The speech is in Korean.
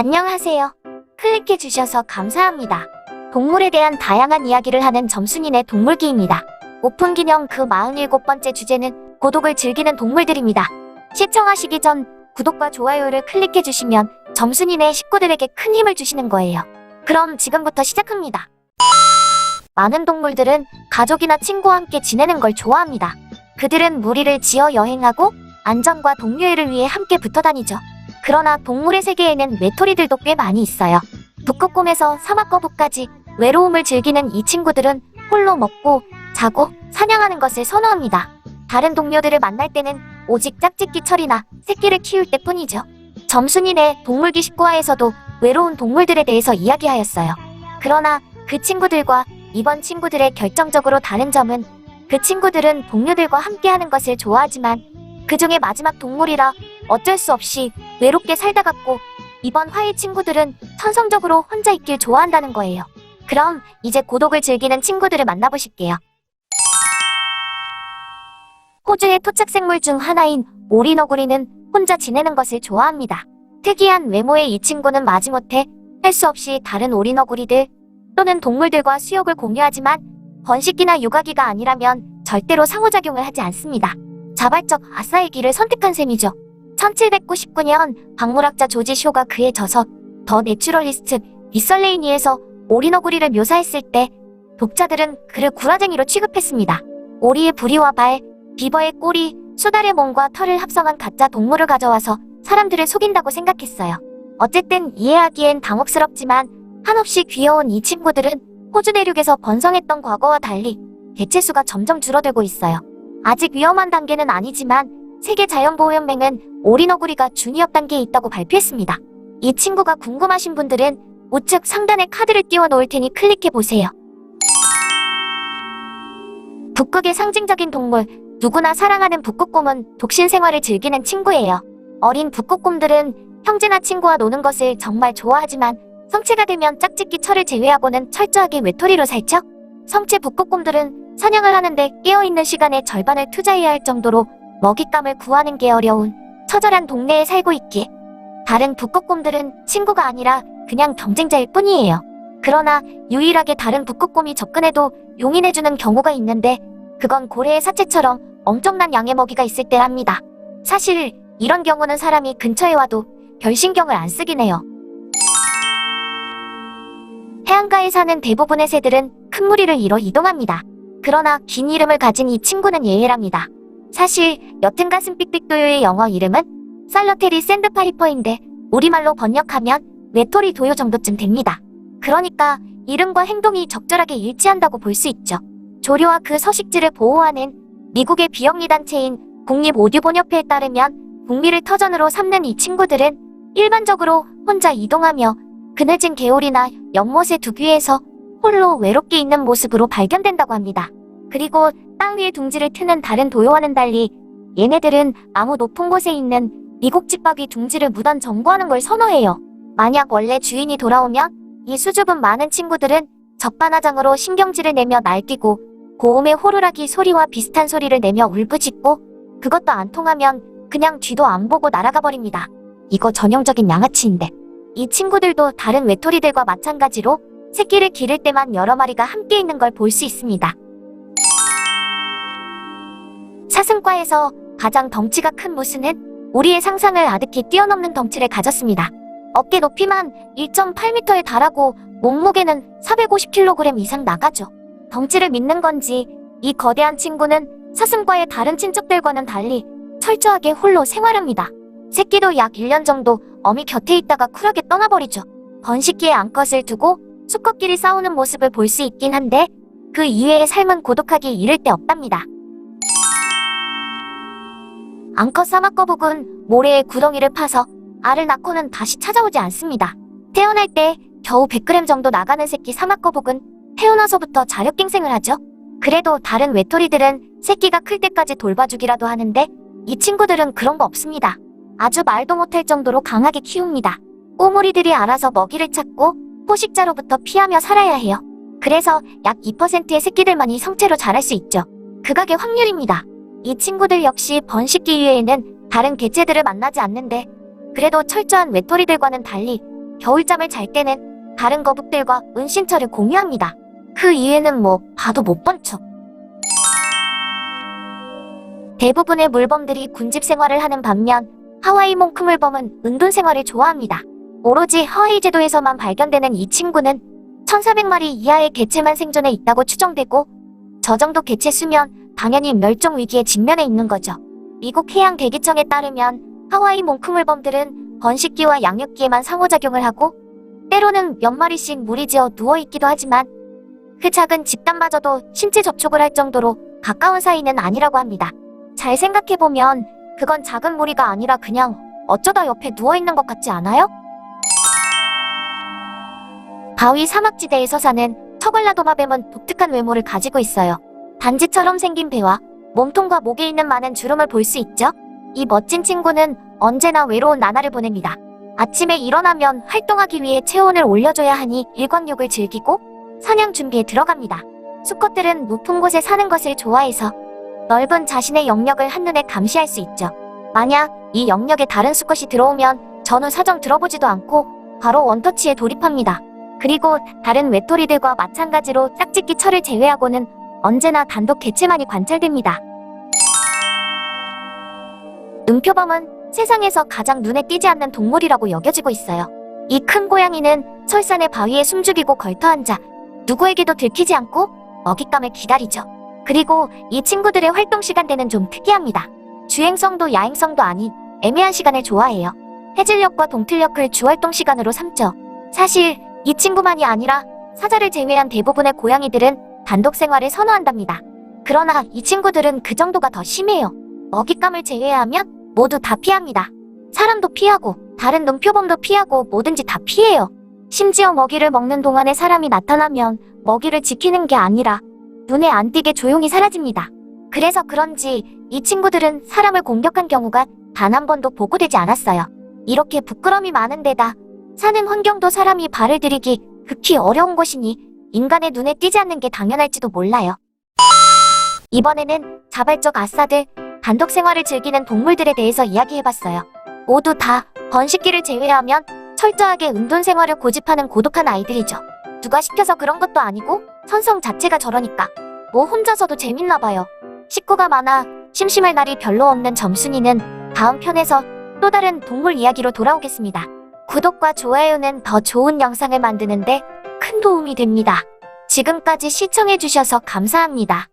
안녕하세요. 클릭해주셔서 감사합니다. 동물에 대한 다양한 이야기를 하는 점순이네 동물기입니다. 오픈 기념 그 47번째 주제는 고독을 즐기는 동물들입니다. 시청하시기 전 구독과 좋아요를 클릭해주시면 점순이네 식구들에게 큰 힘을 주시는 거예요. 그럼 지금부터 시작합니다. 많은 동물들은 가족이나 친구와 함께 지내는 걸 좋아합니다. 그들은 무리를 지어 여행하고 안전과 동료애를 위해 함께 붙어 다니죠. 그러나 동물의 세계에는 외톨이들도 꽤 많이 있어요. 북극곰에서 사막거북까지 외로움을 즐기는 이 친구들은 홀로 먹고 자고 사냥하는 것을 선호합니다. 다른 동료들을 만날 때는 오직 짝짓기 처리나 새끼를 키울 때뿐이죠. 점순이네 동물기 19화에서도 외로운 동물들에 대해서 이야기하였어요. 그러나 그 친구들과 이번 친구들의 결정적으로 다른 점은 그 친구들은 동료들과 함께하는 것을 좋아하지만 그 중에 마지막 동물이라 어쩔 수 없이 외롭게 살다 갔고 이번 화의 친구들은 천성적으로 혼자 있길 좋아한다는 거예요. 그럼 이제 고독을 즐기는 친구들을 만나보실게요. 호주의 토착생물 중 하나인 오리너구리는 혼자 지내는 것을 좋아합니다. 특이한 외모의 이 친구는 마지못해 할 수 없이 다른 오리너구리들 또는 동물들과 수욕을 공유하지만 번식기나 육아기가 아니라면 절대로 상호작용을 하지 않습니다. 자발적 아싸의 길을 선택한 셈이죠. 1799년 박물학자 조지 쇼가 그의 저서 더 내추럴리스트 미설레이니에서 오리너구리를 묘사했을 때 독자들은 그를 구라쟁이로 취급했습니다. 오리의 부리와 발, 비버의 꼬리, 수달의 몸과 털을 합성한 가짜 동물을 가져와서 사람들을 속인다고 생각했어요. 어쨌든 이해하기엔 당혹스럽지만 한없이 귀여운 이 친구들은 호주 내륙에서 번성했던 과거와 달리 개체수가 점점 줄어들고 있어요. 아직 위험한 단계는 아니지만 세계자연보호연맹은 오리너구리가 중위험 단계에 있다고 발표했습니다. 이 친구가 궁금하신 분들은 우측 상단에 카드를 띄워 놓을 테니 클릭해보세요. 북극의 상징적인 동물, 누구나 사랑하는 북극곰은 독신 생활을 즐기는 친구예요. 어린 북극곰들은 형제나 친구와 노는 것을 정말 좋아하지만 성체가 되면 짝짓기 철을 제외하고는 철저하게 외톨이로 살죠. 성체 북극곰들은 사냥을 하는데 깨어있는 시간의 절반을 투자해야 할 정도로 먹잇감을 구하는 게 어려운 처절한 동네에 살고 있기에 다른 북극곰들은 친구가 아니라 그냥 경쟁자일 뿐이에요. 그러나 유일하게 다른 북극곰이 접근해도 용인해주는 경우가 있는데 그건 고래의 사체처럼 엄청난 양의 먹이가 있을 때랍니다. 사실 이런 경우는 사람이 근처에 와도 별 신경을 안 쓰긴 해요. 해안가에 사는 대부분의 새들은 큰 무리를 이뤄 이동합니다. 그러나 긴 이름을 가진 이 친구는 예외랍니다. 사실 옅은 가슴 삑삑도요의 영어 이름은 살러테리 샌드파이퍼인데 우리말로 번역하면 외톨이 도요 정도쯤 됩니다. 그러니까 이름과 행동이 적절하게 일치한다고 볼 수 있죠. 조류와 그 서식지를 보호하는 미국의 비영리단체인 국립오류본협회에 따르면 북미를 터전으로 삼는 이 친구들은 일반적으로 혼자 이동하며 그늘진 개울이나 연못의 두귀에서 홀로 외롭게 있는 모습으로 발견된다고 합니다. 그리고 땅 위에 둥지를 트는 다른 도요와는 달리 얘네들은 아무 높은 곳에 있는 미국 집박이 둥지를 무단 점거하는 걸 선호해요. 만약 원래 주인이 돌아오면 이 수줍음 많은 친구들은 적반하장으로 신경질을 내며 날뛰고 고음의 호루라기 소리와 비슷한 소리를 내며 울부짖고 그것도 안 통하면 그냥 뒤도 안 보고 날아가 버립니다. 이거 전형적인 양아치인데. 이 친구들도 다른 외톨이들과 마찬가지로 새끼를 기를 때만 여러 마리가 함께 있는 걸 볼 수 있습니다. 사슴과에서 가장 덩치가 큰 무스는 우리의 상상을 아득히 뛰어넘는 덩치를 가졌습니다. 어깨 높이만 1.8m에 달하고 몸무게는 450kg 이상 나가죠. 덩치를 믿는 건지 이 거대한 친구는 사슴과의 다른 친척들과는 달리 철저하게 홀로 생활합니다. 새끼도 약 1년 정도 어미 곁에 있다가 쿨하게 떠나버리죠. 번식기에 암컷을 두고 수컷끼리 싸우는 모습을 볼 수 있긴 한데 그 이외의 삶은 고독하기 이를 데 없답니다. 암컷 사막거북은 모래에 구덩이를 파서 알을 낳고는 다시 찾아오지 않습니다. 태어날 때 겨우 100g 정도 나가는 새끼 사막거북은 태어나서부터 자력갱생을 하죠. 그래도 다른 외톨이들은 새끼가 클 때까지 돌봐주기라도 하는데 이 친구들은 그런 거 없습니다. 아주 말도 못할 정도로 강하게 키웁니다. 꼬물이들이 알아서 먹이를 찾고 포식자로부터 피하며 살아야 해요. 그래서 약 2%의 새끼들만이 성체로 자랄 수 있죠. 극악의 확률입니다. 이 친구들 역시 번식기 이외에는 다른 개체들을 만나지 않는데 그래도 철저한 외톨이들과는 달리 겨울잠을 잘 때는 다른 거북들과 은신처를 공유합니다. 그 이외에는 뭐 봐도 못 본 척. 대부분의 물범들이 군집 생활을 하는 반면 하와이 몽크물범은 은둔 생활을 좋아합니다. 오로지 하와이 제도에서만 발견되는 이 친구는 1400마리 이하의 개체만 생존해 있다고 추정되고, 저 정도 개체 수면 당연히 멸종 위기에 직면해 있는 거죠. 미국 해양대기청에 따르면 하와이 몽크물범들은 번식기와 양육기에만 상호작용을 하고 때로는 몇 마리씩 무리지어 누워있기도 하지만 그 작은 집단마저도 신체 접촉을 할 정도로 가까운 사이는 아니라고 합니다. 잘 생각해보면 그건 작은 무리가 아니라 그냥 어쩌다 옆에 누워있는 것 같지 않아요? 바위 사막지대에서 사는 처걸라도마뱀은 독특한 외모를 가지고 있어요. 단지처럼 생긴 배와 몸통과 목에 있는 많은 주름을 볼 수 있죠? 이 멋진 친구는 언제나 외로운 나날을 보냅니다. 아침에 일어나면 활동하기 위해 체온을 올려줘야 하니 일광욕을 즐기고 사냥 준비에 들어갑니다. 수컷들은 높은 곳에 사는 것을 좋아해서 넓은 자신의 영역을 한눈에 감시할 수 있죠. 만약 이 영역에 다른 수컷이 들어오면 전후 사정 들어보지도 않고 바로 원터치에 돌입합니다. 그리고 다른 외톨이들과 마찬가지로 짝짓기 철을 제외하고는 언제나 단독 개체만이 관찰됩니다. 은표범은 세상에서 가장 눈에 띄지 않는 동물이라고 여겨지고 있어요. 이 큰 고양이는 철산의 바위에 숨죽이고 걸터앉아 누구에게도 들키지 않고 먹잇감을 기다리죠. 그리고 이 친구들의 활동 시간대는 좀 특이합니다. 주행성도 야행성도 아닌 애매한 시간을 좋아해요. 해질녘과 동틀녘을 주활동 시간으로 삼죠. 사실 이 친구만이 아니라 사자를 제외한 대부분의 고양이들은 단독 생활을 선호한답니다. 그러나 이 친구들은 그 정도가 더 심해요. 먹잇감을 제외하면 모두 다 피합니다. 사람도 피하고 다른 눈표범도 피하고 뭐든지 다 피해요. 심지어 먹이를 먹는 동안에 사람이 나타나면 먹이를 지키는 게 아니라 눈에 안 띄게 조용히 사라집니다. 그래서 그런지 이 친구들은 사람을 공격한 경우가 단 한 번도 보고되지 않았어요. 이렇게 부끄럼이 많은 데다 사는 환경도 사람이 발을 들이기 극히 어려운 곳이니 인간의 눈에 띄지 않는 게 당연할지도 몰라요. 이번에는 자발적 아싸들, 단독 생활을 즐기는 동물들에 대해서 이야기해봤어요. 모두 다 번식기를 제외하면 철저하게 은둔 생활을 고집하는 고독한 아이들이죠. 누가 시켜서 그런 것도 아니고 선성 자체가 저러니까 뭐 혼자서도 재밌나봐요. 식구가 많아 심심할 날이 별로 없는 점순이는 다음 편에서 또 다른 동물 이야기로 돌아오겠습니다. 구독과 좋아요는 더 좋은 영상을 만드는데 큰 도움이 됩니다. 지금까지 시청해주셔서 감사합니다.